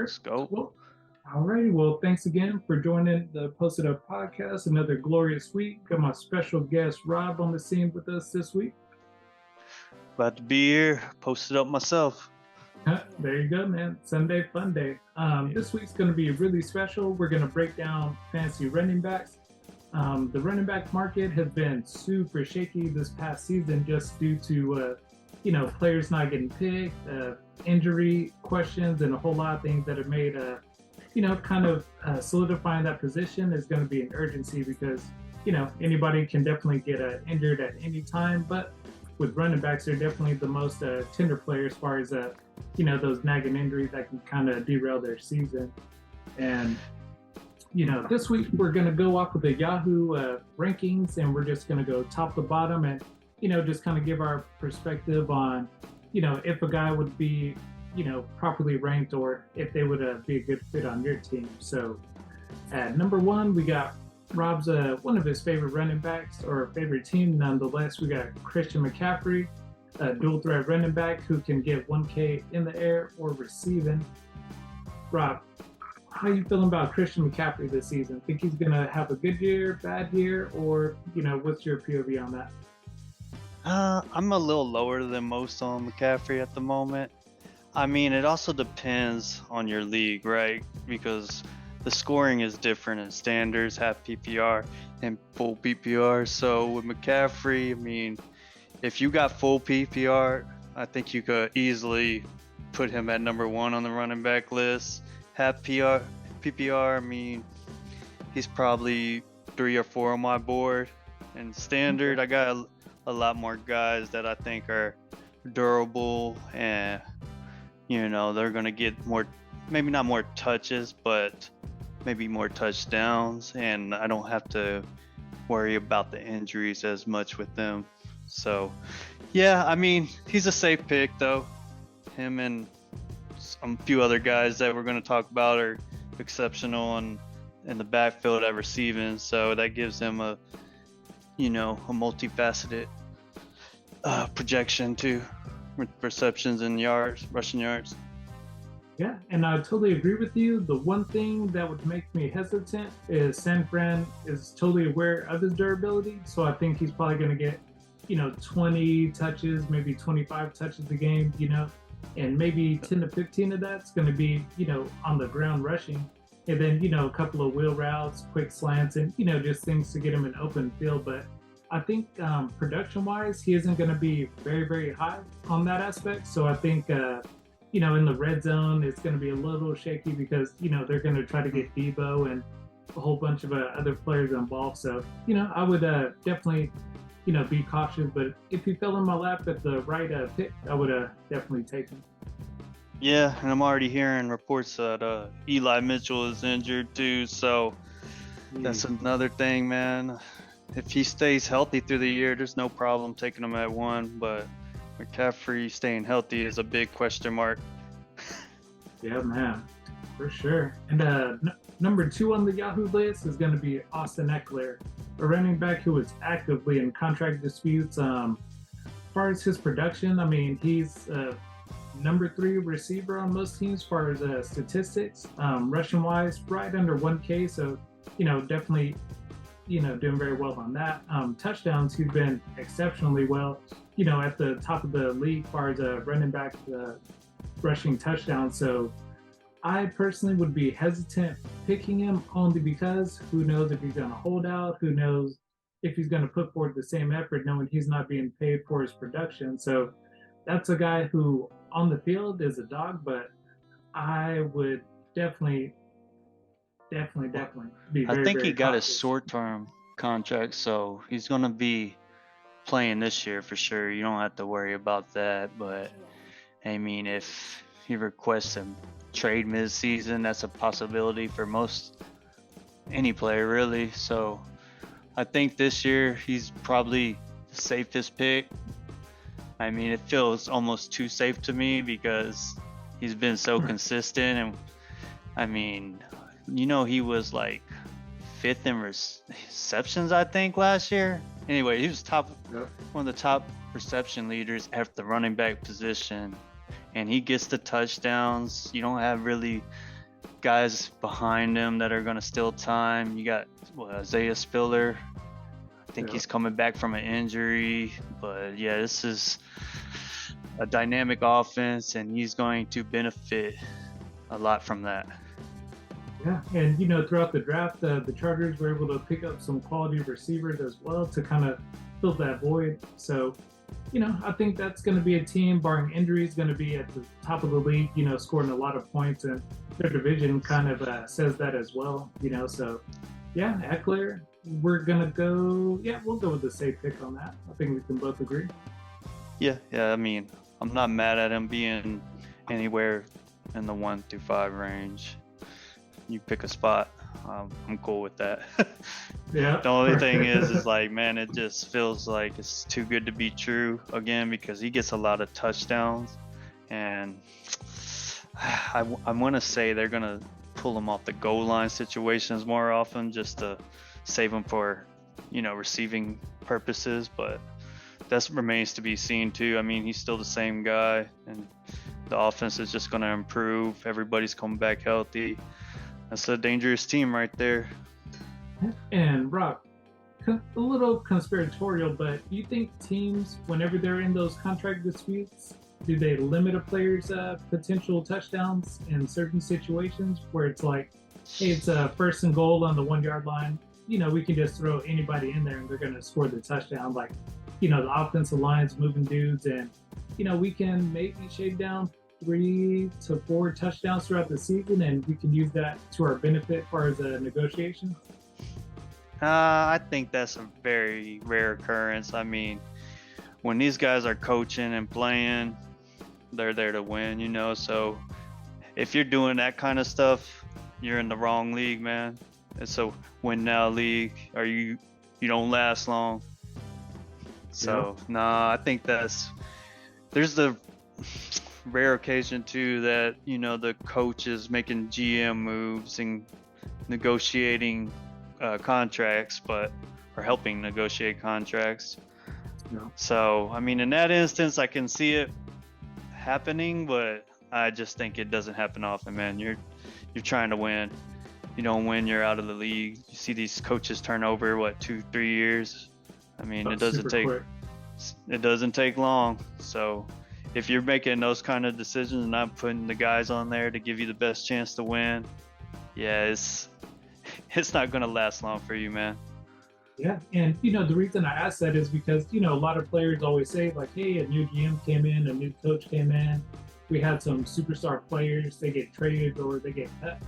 Let's go. Well, all righty. Well, thanks again for joining the Posted Up podcast. Another glorious week. Got my special guest Rob on the scene with us this week. Glad to be here. Posted up myself. There you go, man. Sunday fun day. This week's going to be really special. We're going to break down fantasy running backs. The running back market has been super shaky this past season just due to players not getting picked, injury questions, and a whole lot of things that have made solidifying that position is going to be an urgency because anybody can definitely get injured at any time. But with running backs, they're definitely the most tender player as far as those nagging injuries that can kind of derail their season. And this week we're going to go off with the Yahoo rankings, and we're just going to go top to bottom and just kind of give our perspective on if a guy would be properly ranked or if they would be a good fit on your team. So at number one, we got Rob's one of his favorite running backs or favorite team. Nonetheless, we got Christian McCaffrey, a dual threat running back who can get 1K in the air or receiving. Rob, how are you feeling about Christian McCaffrey this season? Think he's going to have a good year, bad year, or what's your POV on that? I'm a little lower than most on McCaffrey at the moment. I mean, it also depends on your league, right? Because the scoring is different in standards, half PPR and full PPR. So with McCaffrey, I mean, if you got full PPR, I think you could easily put him at number one on the running back list. Half PPR, I mean, he's probably 3 or 4 on my board. And standard, I got a lot more guys that I think are durable and they're going to get more, maybe not more touches, but maybe more touchdowns, and I don't have to worry about the injuries as much with them. So yeah, I mean, he's a safe pick though. Him and a few other guys that we're going to talk about are exceptional in the backfield at receiving, so that gives him a multifaceted projection too, with receptions and yards, rushing yards. Yeah, and I totally agree with you. The one thing that would make me hesitant is San Fran is totally aware of his durability, so I think he's probably going to get 20 touches, maybe 25 touches a game, and maybe 10 to 15 of that's going to be on the ground rushing, and then a couple of wheel routes, quick slants, and just things to get him an open field. But I think production-wise, he isn't going to be very, very high on that aspect. So I think, in the red zone, it's going to be a little shaky because, they're going to try to get Debo and a whole bunch of other players involved. So, I would definitely, be cautious. But if he fell in my lap at the right pick, I would definitely take him. Yeah, and I'm already hearing reports that Eli Mitchell is injured too. So that's another thing, man. If he stays healthy through the year, there's no problem taking him at 1, but McCaffrey staying healthy is a big question mark. Yeah, man, for sure. And number 2 on the Yahoo list is going to be Austin Ekeler, a running back who is actively in contract disputes. As far as his production, I mean, he's number 3 receiver on most teams as far as statistics. Rushing wise, right under 1K, so definitely doing very well on that. Touchdowns, he's been exceptionally well, at the top of the league as far as running back rushing touchdowns. So I personally would be hesitant picking him only because who knows if he's going to hold out, who knows if he's going to put forward the same effort knowing he's not being paid for his production. So that's a guy who on the field is a dog, but I would definitely be very, I think he got cautious. a short-term contract, so he's going to be playing this year for sure. You don't have to worry about that. But I mean, if he requests a trade mid-season, that's a possibility for any player really. So I think this year he's probably the safest pick. I mean, it feels almost too safe to me because he's been so consistent, and I mean, he was like 5th in receptions, I think, last year. Anyway, he was one of the top reception leaders at the running back position and he gets the touchdowns. You don't have really guys behind him that are going to steal time. You got Isaiah Spiller. I think he's coming back from an injury, but yeah, this is a dynamic offense, and he's going to benefit a lot from that. Yeah, and you know, throughout the draft, the Chargers were able to pick up some quality receivers as well to kind of fill that void. So, you know, I think that's going to be a team, barring injuries, going to be at the top of the league. You know, scoring a lot of points, and their division kind of says that as well. You know, so yeah, Eckler, we're gonna go. Yeah, we'll go with the safe pick on that. I think we can both agree. Yeah. I mean, I'm not mad at him being anywhere in the 1 through 5 range. You pick a spot, I'm cool with that. Yeah. The only thing is like, man, it just feels like it's too good to be true again, because he gets a lot of touchdowns, and I want to say they're gonna pull him off the goal line situations more often just to save him for, you know, receiving purposes, but that remains to be seen too. I mean, he's still the same guy, and the offense is just going to improve. Everybody's coming back healthy. That's a dangerous team right there. And Rob, a little conspiratorial, but do you think teams, whenever they're in those contract disputes, do they limit a player's potential touchdowns in certain situations where it's like, hey, it's a first and goal on the 1 yard line? You know, we can just throw anybody in there and they're going to score the touchdown. Like, you know, the offensive line's moving dudes, and, you know, we can maybe shave down 3 to 4 touchdowns throughout the season, and we can use that to our benefit as far as a negotiation. I think that's a very rare occurrence. I mean, when these guys are coaching and playing, they're there to win, you know. So if you're doing that kind of stuff, you're in the wrong league, man. It's a win now league, or you don't last long. So I think there's the rare occasion too that, you know, the coach is making GM moves and negotiating contracts, or helping negotiate contracts. So I mean, in that instance, I can see it happening, but I just think it doesn't happen often, man. You're trying to win. You don't win, you're out of the league. You see these coaches turn over 2-3 years. I mean, it doesn't take long. So if you're making those kind of decisions and not putting the guys on there to give you the best chance to win, yeah, it's not going to last long for you, man. Yeah, and you know, the reason I ask that is because, you know, a lot of players always say like, hey, a new GM came in, a new coach came in, we had some superstar players, they get traded or they get cut.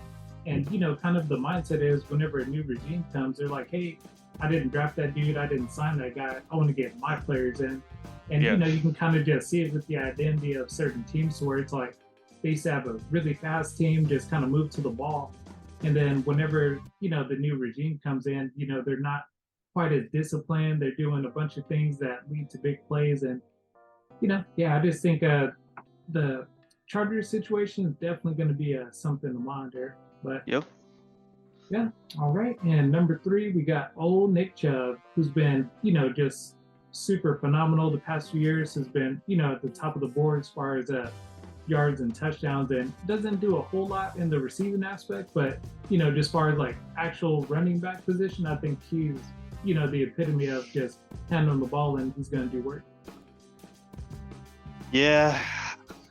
And, you know, kind of the mindset is whenever a new regime comes, they're like, hey, I didn't draft that dude, I didn't sign that guy, I want to get my players in. And, you know, you can kind of just see it with the identity of certain teams where it's like they used to have a really fast team, just kind of move to the ball. And then whenever, you know, the new regime comes in, you know, they're not quite as disciplined. They're doing a bunch of things that lead to big plays. And, you know, yeah, I just think the Chargers situation is definitely going to be something to monitor. But yeah, all right. And number 3, we got old Nick Chubb, who's been, you know, just super phenomenal the past few years, has been, you know, at the top of the board as far as yards and touchdowns, and doesn't do a whole lot in the receiving aspect, but, you know, just as far as like actual running back position, I think he's, you know, the epitome of just handling the ball, and he's going to do work. Yeah,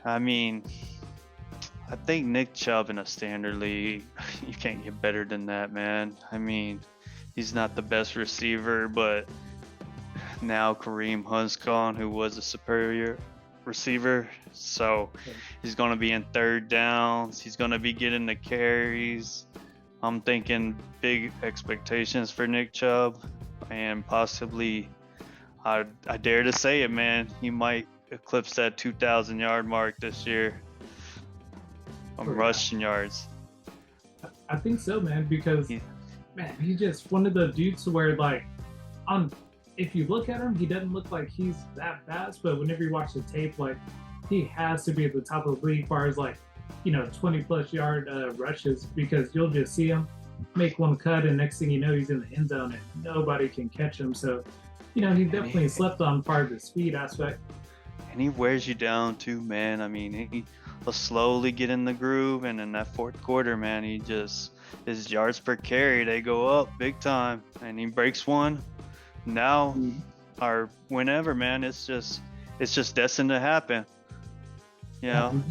I mean, I think Nick Chubb in a standard league, you can't get better than that, man. I mean, he's not the best receiver, but now Kareem Hunt's gone, who was a superior receiver. So he's going to be in third downs. He's going to be getting the carries. I'm thinking big expectations for Nick Chubb, and possibly, I dare to say it, man, he might eclipse that 2,000 yard mark this year on rushing yards. I think so, man, because man, he's just one of the dudes where, like, if you look at him, he doesn't look like he's that fast, but whenever you watch the tape, like, he has to be at the top of the league as far as, like, you know, 20+ yard rushes, because you'll just see him make one cut and next thing you know, he's in the end zone and nobody can catch him. So, you know, he definitely slept on part of the speed aspect. And and he wears you down too, man. I mean, he'll slowly get in the groove, and in that fourth quarter, man, his yards per carry, they go up big time, and he breaks one. Now, or whenever, man, it's just destined to happen. You know?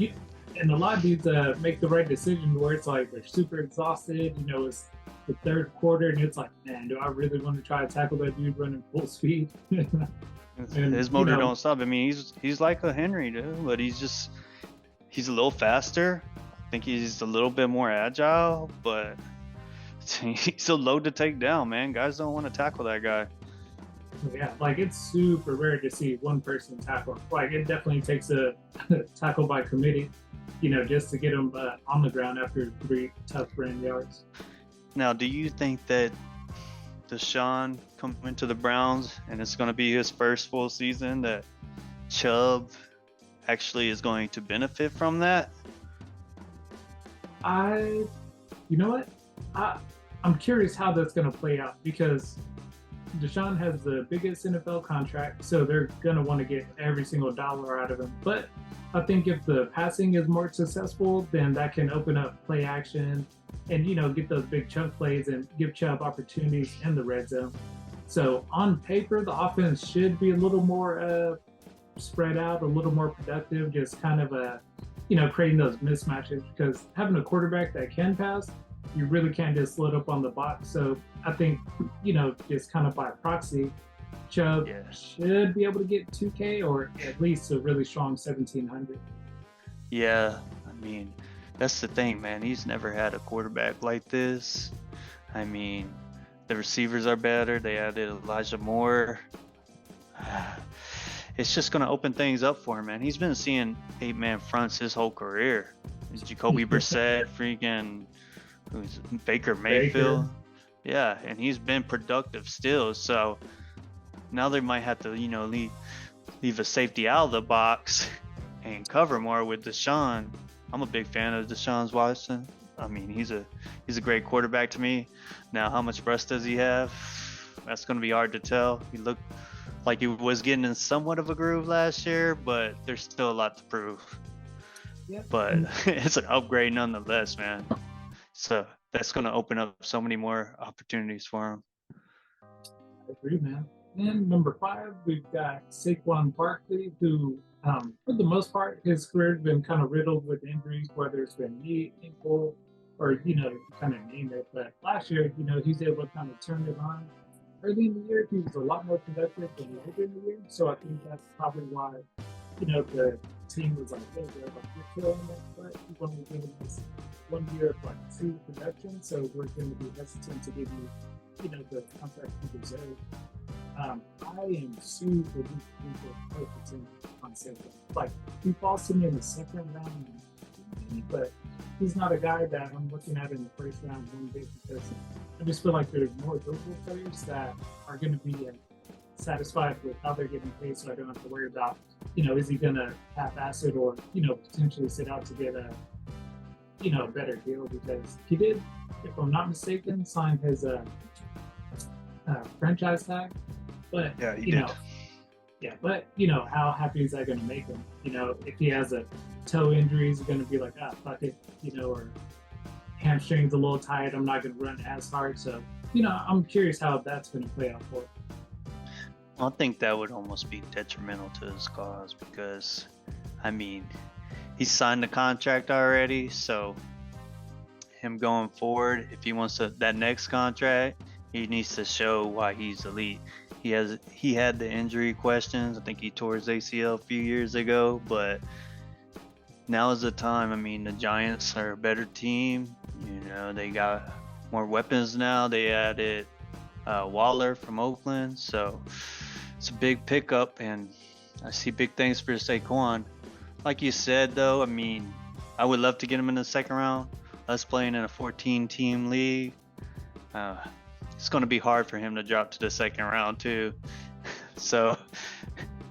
And a lot of these make the right decision where it's like they're super exhausted. You know, it's the third quarter, and it's like, man, do I really want to try to tackle that dude running full speed? And, his motor don't stop. I mean, he's like a Henry, dude, but he's a little faster. I think he's a little bit more agile, but he's a load to take down, man. Guys don't want to tackle that guy. Yeah, like it's super rare to see one person tackle. Like it definitely takes a tackle by committee, you know, just to get him on the ground after 3 tough ran yards. Now, do you think that Deshaun coming to the Browns and it's going to be his first full season, that Chubb actually is going to benefit from that? You know what? I'm curious how that's going to play out, because Deshaun has the biggest NFL contract, so they're going to want to get every single dollar out of him. But I think if the passing is more successful, then that can open up play action and, you know, get those big chunk plays and give Chubb opportunities in the red zone. So on paper, the offense should be a little more spread out, a little more productive, just kind of you know, creating those mismatches, because having a quarterback that can pass, you really can't just load up on the box. So I think, you know, just kind of by proxy, Chubb should be able to get 2K or at least a really strong 1,700. Yeah, I mean, that's the thing, man. He's never had a quarterback like this. I mean, the receivers are better. They added Elijah Moore. It's just going to open things up for him, man. He's been seeing 8-man fronts his whole career. It's Jacoby Brissett, freaking Baker Mayfield. Yeah, and he's been productive still. So now they might have to, you know, leave a safety out of the box and cover more with Deshaun. I'm a big fan of Deshaun Watson. I mean, he's a great quarterback to me. Now, how much rust does he have? That's going to be hard to tell. He looked like he was getting in somewhat of a groove last year, but there's still a lot to prove. Yep. But it's an upgrade nonetheless, man. So that's going to open up so many more opportunities for him. I agree, man. And number 5, we've got Saquon Barkley, who, for the most part, his career has been kind of riddled with injuries, whether it's been knee, ankle, or, you know, kind of name it. But last year, you know, he's able to kind of turn it on. Early in the year, he was a lot more productive than later in the year. So I think that's probably why, you know, the team was like, hey, they're like, you're killing it, but you've only given us 1 year of like 2 production, so we're going to be hesitant to give you, you know, the contract you deserve. I am super focusing on Saquon. Like, he falls to me in the second round, but he's not a guy that I'm looking at in the first round one bit, because I just feel like there's more durable players that are going to be satisfied with how they're getting paid, so I don't have to worry about, you know, is he going to half-ass it or, you know, potentially sit out to get a, you know, a better deal, because he did, if I'm not mistaken, sign his franchise tag. But yeah, he you did. know, yeah, but you know, how happy is that going to make him? You know, if he has a toe injury, he's going to be like, fuck it, you know, or hamstring's a little tight, I'm not going to run as hard. So, you know, I'm curious how that's going to play out for him. I think that would almost be detrimental to his cause, because, I mean, he signed the contract already, so him going forward, if he wants that next contract, he needs to show why he's elite. He had the injury questions. I think he tore his ACL a few years ago, but now is the time. I mean, the Giants are a better team. You know, they got more weapons now. They added Waller from Oakland, so it's a big pickup, and I see big things for Saquon. Like you said, though, I mean, I would love to get him in the second round. Us playing in a 14-team league, it's going to be hard for him to drop to the second round too. So,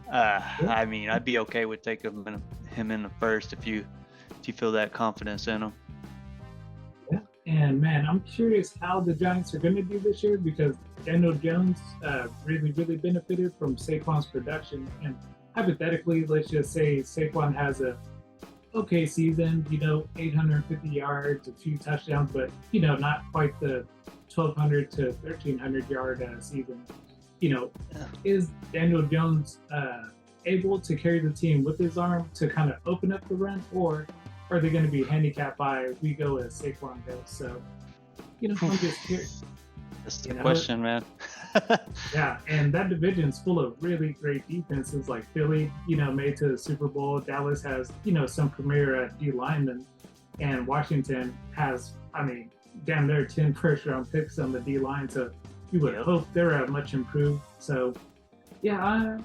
I mean, I'd be okay with taking him in the first if you feel that confidence in him. Yeah, and man, I'm curious how the Giants are going to do this year, because Daniel Jones really benefited from Saquon's production, and hypothetically, let's just say Saquon has a okay season, 850 yards, a few touchdowns, but not quite the 1,200 to 1,300 yard season. You know, Yeah. is Daniel Jones able to carry the team with his arm to kind of open up the run, or are they going to be handicapped by we go as Saquon goes? So, I'm just curious. That's the You know, question, man. Yeah, and that division's full of really great defenses like Philly, made to the Super Bowl. Dallas has, some premier D linemen, and Washington has, damn near 10 first round picks on the D line. So you would Yep. hope they're much improved. So, yeah,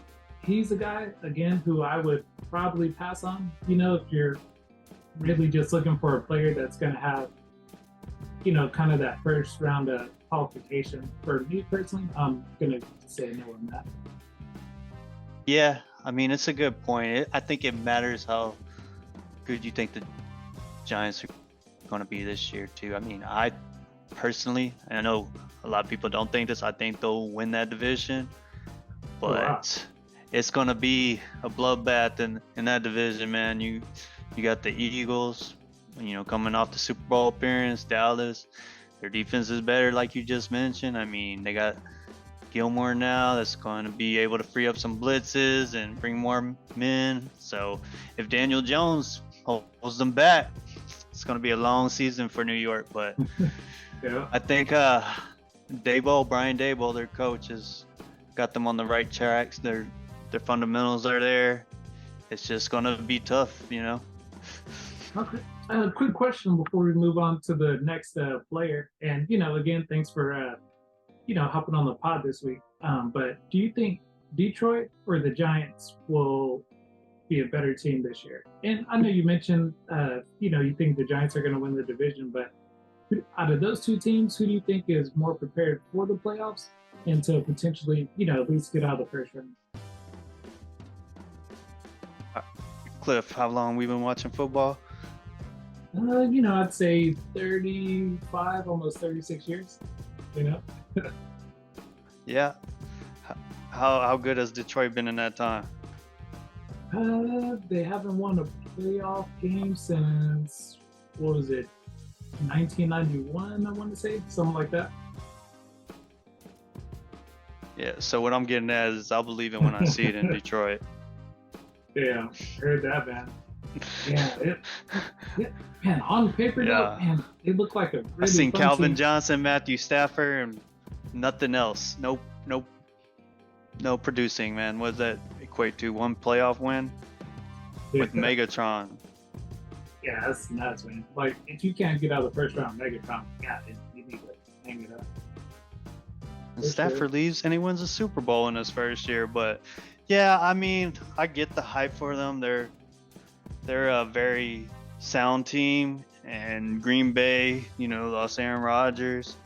he's a guy, again, who I would probably pass on, if you're really just looking for a player that's going to have, kind of that first round of qualification. For me personally, I'm gonna say no on that. Yeah, I mean, it's a good point. I think it matters how good you think the Giants are going to be this year, too. I mean, I personally, and I know a lot of people don't think this, I think they'll win that division, but Wow. it's going to be a bloodbath in that division, man. You got the Eagles, coming off the Super Bowl appearance, Dallas. Their defense is better, like you just mentioned. I mean, they got Gilmore now that's going to be able to free up some blitzes and bring more men. So if Daniel Jones holds them back, it's going to be a long season for New York. But Yeah. I think Brian Daboll, their coach, has got them on the right tracks. Their fundamentals are there. It's just going to be tough, Okay. Quick question before we move on to the next player. And again, thanks for hopping on the pod this week. But do you think Detroit or the Giants will be a better team this year? And I know you mentioned you think the Giants are going to win the division, but out of those two teams, who do you think is more prepared for the playoffs and to potentially at least get out of the first round? Cliff, how long we been watching football? I'd say 35, almost 36 years. Yeah. How good has Detroit been in that time? They haven't won a playoff game since, what was it, 1991, I want to say, something like that. Yeah, so what I'm getting at is I'll believe it when I see it in Detroit. Yeah, heard that, man. Yeah, man, on paper, Yeah. though, man, they look like a really I've seen fun Calvin team. Johnson, Matthew Stafford, and nothing else. No producing, man. What does that equate to? One playoff win with Megatron. Yeah, that's nuts, man. Like, if you can't get out of the first round, Megatron, you need to hang it up. And For Stafford sure. leaves and he wins a Super Bowl in his first year. But yeah, I mean, I get the hype for them. They're a very sound team, and Green Bay, lost Aaron Rodgers.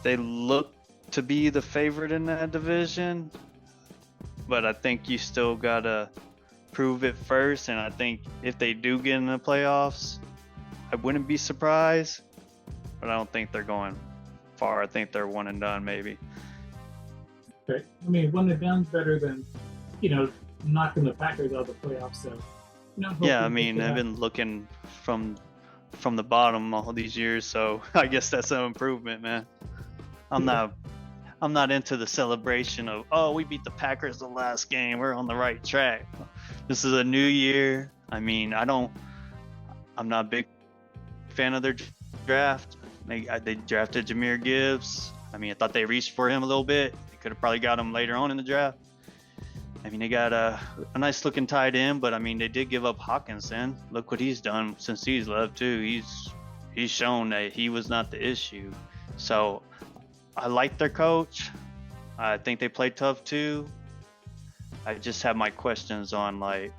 They look to be the favorite in that division, but I think you still gotta prove it first. And I think if they do get in the playoffs, I wouldn't be surprised, but I don't think they're going far. I think they're one and done, maybe. Okay. I mean, one and done's better than, knocking the Packers out of the playoffs. So, hopefully Yeah, I they mean, can, I've been looking from the bottom all these years, so I guess that's an improvement, man. I'm not into the celebration of, oh, we beat the Packers the last game, we're on the right track. This is a new year. I mean, I'm not a big fan of their draft. They drafted Jahmyr Gibbs. I mean, I thought they reached for him a little bit. They could have probably got him later on in the draft. I mean, they got a nice looking tight end, but I mean, they did give up Hawkinson. Look what he's done since he's left too. He's shown that he was not the issue. So I like their coach. I think they play tough too. I just have my questions on like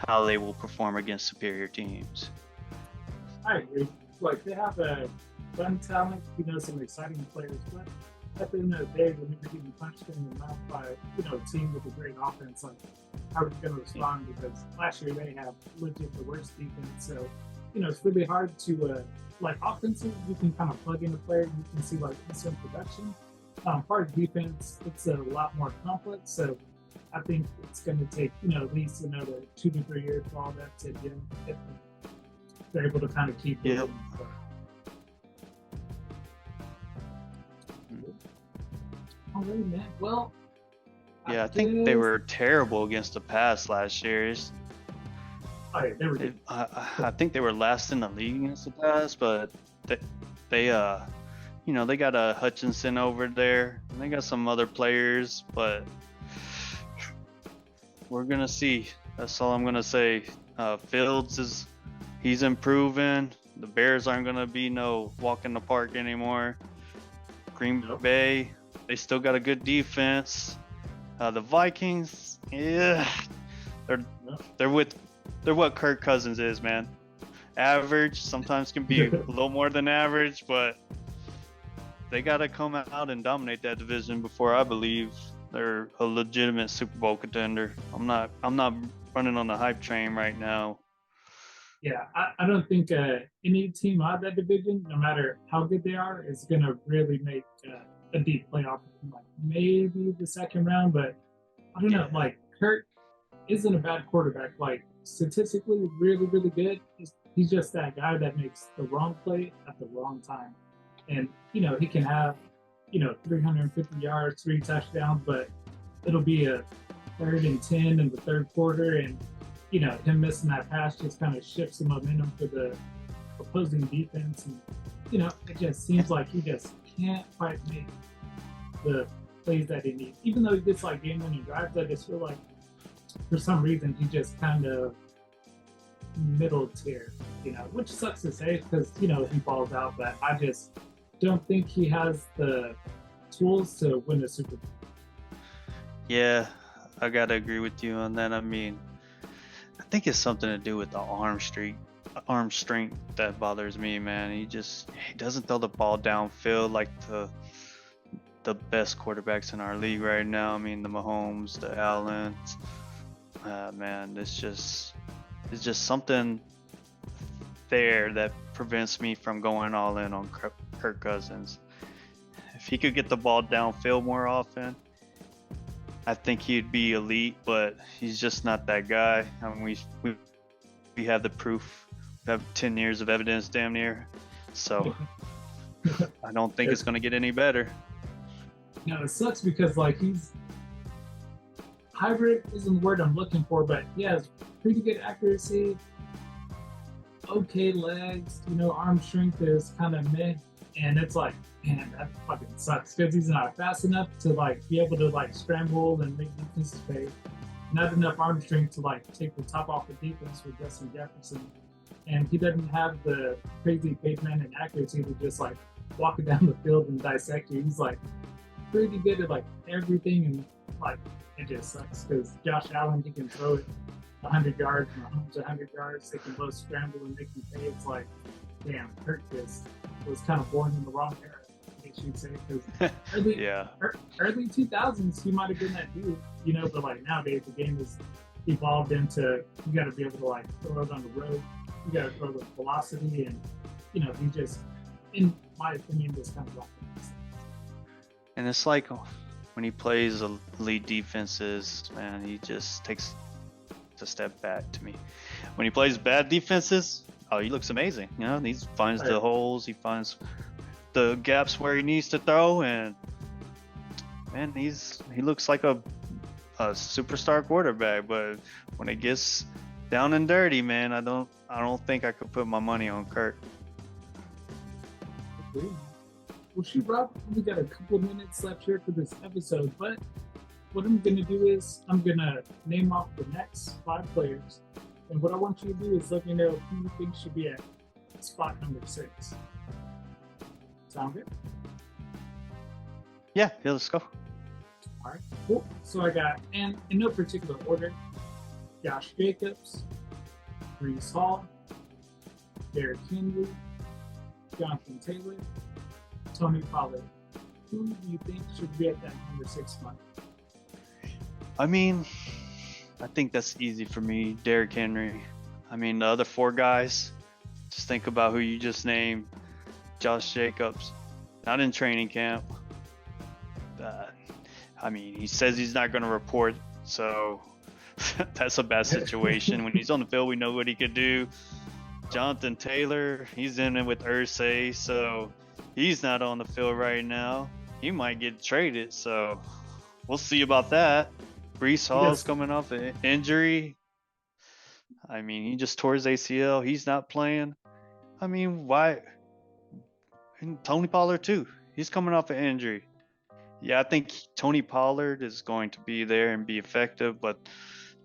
how they will perform against superior teams. I agree. Like, they have a fun talent, some exciting players, but at the end of the day, when you're getting punched in the mouth by, a team with a great offense, like, how are you going to respond? Because last year they have legit the worst defense. So, it's really hard to, like, offensive, you can kind of plug in a player, you can see, like, instant production. Part of defense, it's a lot more complex. So, I think it's going to take, at least another 2 to 3 years for all that to get if they're able to kind of keep it. Yep. All right, man. Well, Yeah, I think they were terrible against the pass last year. Oh, yeah, they were. I think they were last in the league against the pass, but they they got a Hutchinson over there, and they got some other players, but we're gonna see. That's all I'm gonna say. Fields he's improving. The Bears aren't gonna be no walk in the park anymore. Green Bay, they still got a good defense. The Vikings, yeah, they're what Kirk Cousins is, man. Average, sometimes can be a little more than average, but they gotta come out and dominate that division before I believe they're a legitimate Super Bowl contender. I'm not running on the hype train right now. Yeah, I don't think any team out of that division, no matter how good they are, is going to really make a deep playoff. Like maybe the second round, but I don't know. Like Kurt isn't a bad quarterback. Like statistically, really, really good. He's just that guy that makes the wrong play at the wrong time. And, he can have, 350 yards, 3 touchdowns, but it'll be a 3rd and 10 in the third quarter. And, him missing that pass just kind of shifts the momentum for the opposing defense. And, it just seems like he just can't quite make the plays that he needs. Even though he gets like game-winning drives, I just feel like for some reason he just kind of middle tier, which sucks to say because, he falls out, but I just don't think he has the tools to win the Super Bowl. Yeah, I gotta agree with you on that. I mean, I think it's something to do with the arm strength that bothers me, man. He doesn't throw the ball downfield like the best quarterbacks in our league right now. I mean, the Mahomes, the Allens. Man, it's just something there that prevents me from going all in on Kirk Cousins. If he could get the ball downfield more often, I think he'd be elite, but he's just not that guy. I mean, we have the proof. We have 10 years of evidence damn near. So I don't think it's going to get any better. No, it sucks because like he's hybrid isn't the word I'm looking for, but he has pretty good accuracy, okay legs, arm strength is kind of meh, and it's like, man, that fucking sucks because he's not fast enough to like be able to like scramble and make defenses pay. Not enough arm strength to like take the top off the defense with Justin Jefferson, and he doesn't have the crazy caveman and accuracy to just like walk it down the field and dissect you. He's like pretty good at like everything, and like it just sucks because Josh Allen, he can throw it 100 yards, Mahomes 100 yards. They can both scramble and make you pay. It's like, damn, Kirk just was kind of born in the wrong era, I guess you'd say. Because early 2000s, he might have been that dude, but like nowadays, the game has evolved into you got to be able to like throw it on the road. You got to throw with velocity, and he just, in my opinion, just kind of like it. And it's like when he plays elite defenses, man, he just takes a step back to me. When he plays bad defenses, he looks amazing. He finds the holes, he finds the gaps where he needs to throw, and man, he looks like a superstar quarterback. But when it gets down and dirty, man, I don't think I could put my money on Kirk. Agreed. Well, shoot, Rob, we got a couple minutes left here for this episode, but what I'm going to do is I'm going to name off the next 5 players, and what I want you to do is let me know who you think should be at spot number 6. Sound good? Yeah, let's go. All right, cool. So I got, and in no particular order, Josh Jacobs, Breece Hall, Derrick Henry, Jonathan Taylor, Tony Pollard. Who do you think should be at that number 6 spot? I mean, I think that's easy for me. Derrick Henry. I mean, the other 4 guys, just think about who you just named. Josh Jacobs, not in training camp. I mean, he says he's not going to report So that's a bad situation. When he's on the field, we know what he could do. Jonathan Taylor, he's in it with Irsay, so he's not on the field right now. He might get traded, so we'll see about that. Brees Hall's coming off an injury. I mean, he just tore his ACL. He's not playing. I mean, why? And Tony Pollard too. He's coming off an injury. Yeah, I think Tony Pollard is going to be there and be effective, but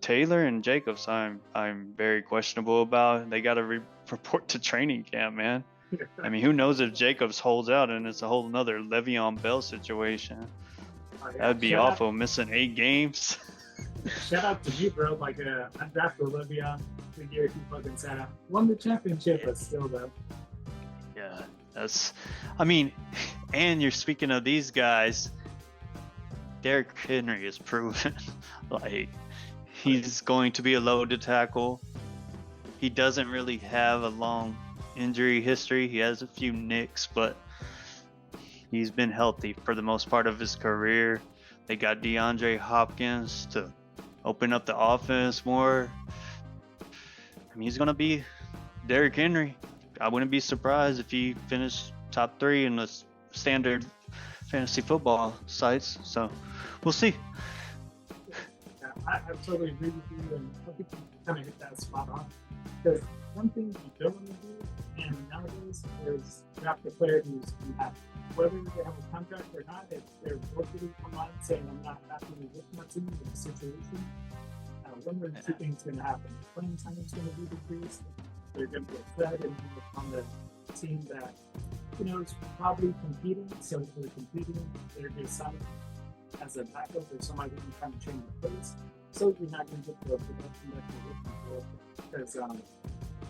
Taylor and Jacobs, I'm very questionable about. They got to report to training camp, man. I mean, who knows if Jacobs holds out and it's a whole another Le'Veon Bell situation. That'd be awful, missing 8 games. Shout out to you, bro. Like, I drafted Le'Veon the year he fucking sat out. Won the championship, but still, though. Yeah, I mean, and you're speaking of these guys, Derrick Henry is proven. Like, he's going to be a loaded tackle. He doesn't really have a long injury history. He has a few nicks, but he's been healthy for the most part of his career. They got DeAndre Hopkins to open up the offense more. I mean, he's going to be Derrick Henry. I wouldn't be surprised if he finished top 3 in the standard fantasy football sites. So we'll see. Yeah, I totally agree with you, and I think you kind of hit that spot on. Because one thing you don't want to do, and nowadays, is draft a player who's unhappy. Whether they have a contract or not, if they're vocally online saying, I'm not happy with my team or the situation, one of the two things is going to happen. Playing time is going to be decreased. They're going to get fed and on the team that, is probably competing. So if they're competing, they're going to sign as a backup or somebody who can kind of change the place. So you're not going to get the production that you're looking for. Because I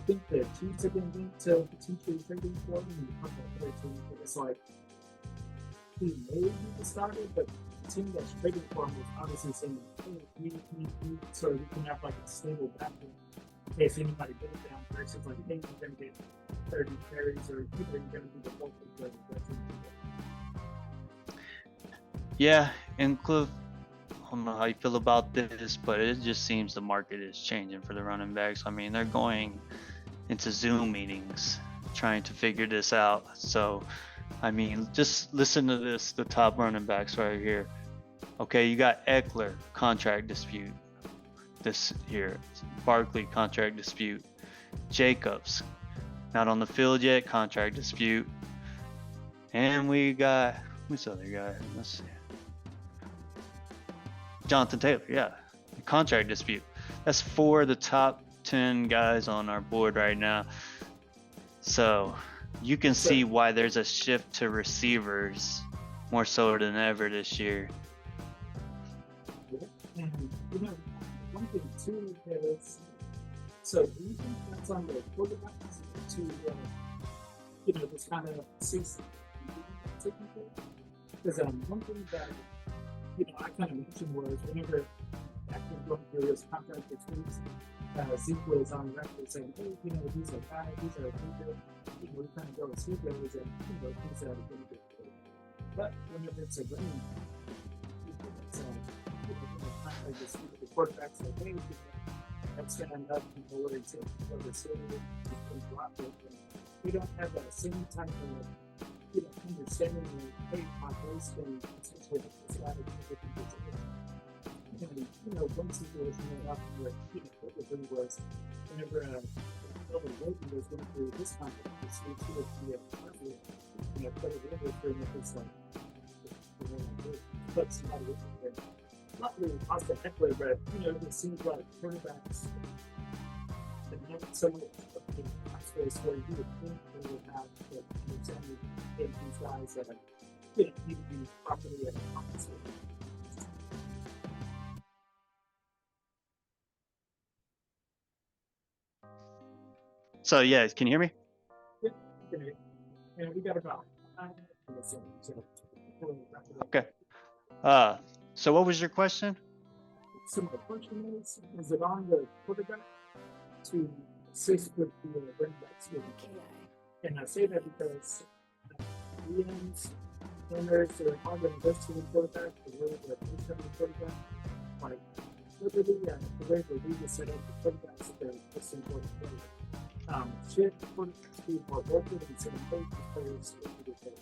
think the Chiefs have been linked to potentially trading for him and a couple of other teams. But it's like, he may be the starter, but the team that's trading for him is obviously saying, hey, so we can have like a stable backup in case anybody goes down versus like, hey, you're going to get 30 carries or either you're going to be the focal player. Yeah, and Cliff, I don't know how you feel about this, but it just seems the market is changing for the running backs. I mean, they're going into Zoom meetings trying to figure this out. So, I mean, just listen to this, the top running backs right here. Okay, you got Eckler, contract dispute this year. Barkley, contract dispute. Jacobs, not on the field yet, contract dispute. And we got, who's the other guy? Let's see. Jonathan Taylor, yeah, contract dispute. That's 4 of the top 10 guys on our board right now. So you can see why there's a shift to receivers more so than ever this year. And one thing too is, so do you think that's on the quarterbacks to this kind of season taking place? Because one thing that I kind of mentioned was whenever after going through his contract disputes, Zeke was on record saying, hey, these are guys, these are good. We kind of go as he goes, and these are really good. But whenever it's a running, it's contract dispute, the quarterback's like, hey, let's stand up and go over to the city and drop it. We don't have that same type of understanding of, hey, my voice can potentially decide if we can do it. And, one situation that happened with what the thing was, whenever Elvin Wilson was going through this contract, this week, he would be a target, put it in there for him if it's like, put somebody with him. Not really Austin Eckler, but, it seems like quarterbacks that have so much space where you would think they would have the understanding of these guys that need to be properly compensated. So yeah, can you hear me? Yeah, okay. And we got about 9 minutes. Okay. So what was your question? So my question is it on the quarterback to assist with the running backs? And I say that because DMs, runners, are on the invest in the quarterback, the really the quarterback. Like, typically, the way the league is set up, the quarterbacks are the most important player. Should quarterbacks be more vocal and set in place with players into the game?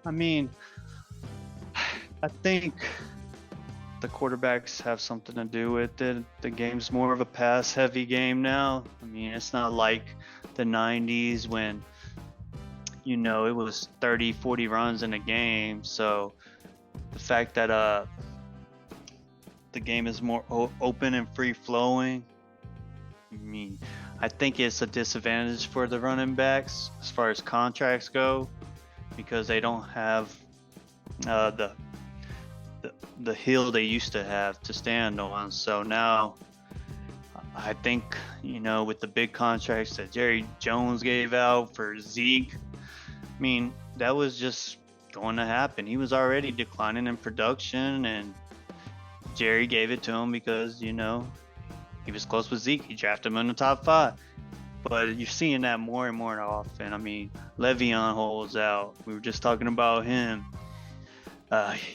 I mean, I think the quarterbacks have something to do with it. The game's more of a pass-heavy game now. I mean, it's not like the 90s when, you know, it was 30, 40 runs in a game. So the fact that the game is more open and free-flowing, I mean, I think it's a disadvantage for the running backs as far as contracts go, because they don't have the hill they used to have to stand on. So now I think, you know, with the big contracts that Jerry Jones gave out for Zeke, I mean, that was just going to happen. He was already declining in production, and Jerry gave it to him because, you know, he was close with Zeke. He drafted him in the top 5. But you're seeing that more and more often. I mean, Le'Veon holds out. We were just talking about him.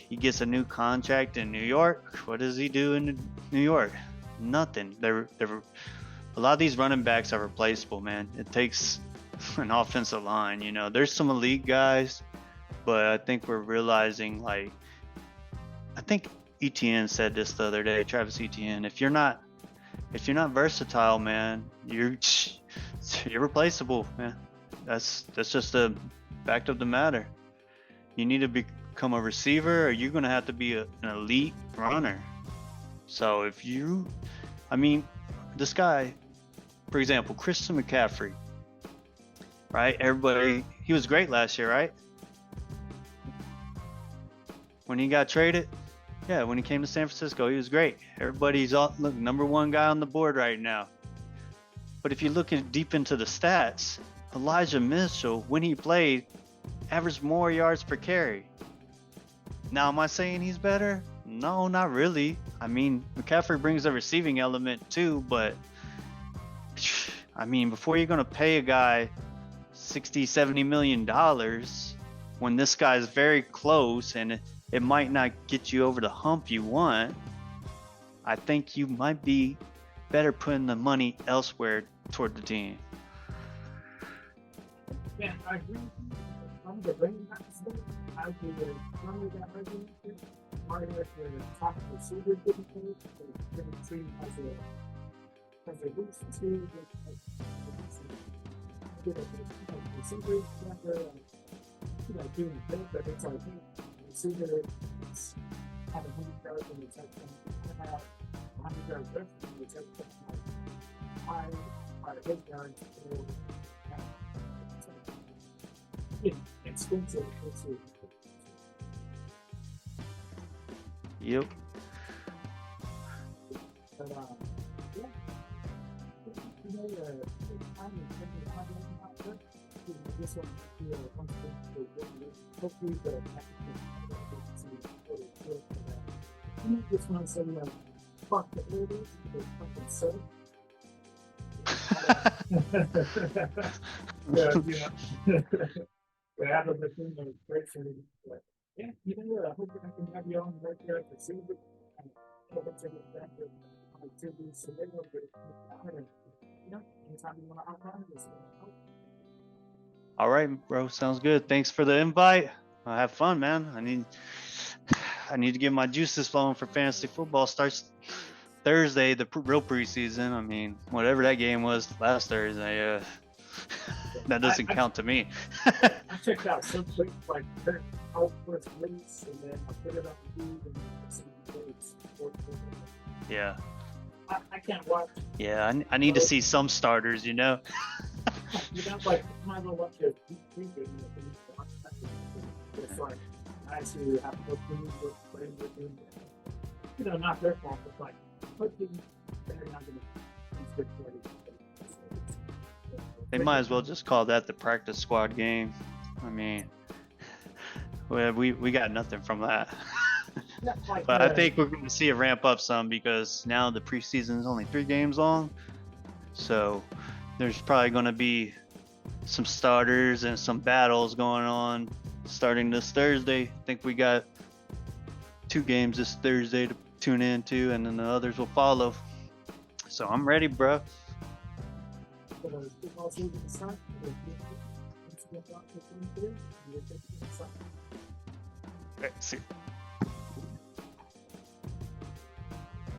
He gets a new contract in New York. What does he do in New York? Nothing. They're a lot of these running backs are replaceable, man. It takes an offensive line. You know, there's some elite guys, but I think we're realizing, like, I think Etienne said this the other day, Travis Etienne. If you're not versatile, man, you're replaceable, man. That's just the fact of the matter. You need to become a receiver, or you're gonna have to be an elite runner. So I mean, this guy, for example, Christian McCaffrey, right? He was great last year, right? When he got traded, yeah, when he came to San Francisco, he was great. Everybody's look, number 1 guy on the board right now. But if you look deep into the stats, Elijah Mitchell, when he played, averaged more yards per carry. Now, am I saying he's better? No, not really. I mean, McCaffrey brings a receiving element too, but I mean, before you're going to pay a guy $60, $70 million when this guy's very close and it might not get you over the hump you want, I think you might be better putting the money elsewhere toward the team. Yeah, I agree. From the running backs, I think the running back argument, part of the top receiver getting paid, the team has a boost to the receivers, doing good, but it's like, receiver is having 100 yards in the touchdown, have 100 yards left in the touchdown, high 8 yards for expensive. Yep. But yeah, you know, the time is taking a lot of time. This one here wants to hopefully the you just want to say fuck the ladies, they fucking suck. We have a different person. Yeah, you know, I hope I can have you on right there to see it. And hope it's a good factor to be submitted with it. You know, anytime you want to outline this. All right, bro. Sounds good. Thanks for the invite. Have fun, man. I need to get my juices flowing for fantasy football. Starts Thursday, the real preseason. I mean, whatever that game was last Thursday, that doesn't count to me. I checked out some quick, like, first release, and then I put it on the feed and some dates. Yeah. I can't watch. Yeah, I need to see some starters, you know? You know, like, I might as well watch a preview. It's like, I actually have to go through what playing with them. You know, not their fault, but like, hopefully they're not going to use good players. They might as well just call that the practice squad game. I mean, we got nothing from that. But I think we're going to see it ramp up some because now the preseason is only 3 games long. So there's probably going to be some starters and some battles going on starting this Thursday. I think we got 2 games this Thursday to tune into, and then the others will follow. So I'm ready, bro. For the football season to start, once you get out to 23, you're taking the side. Right, see.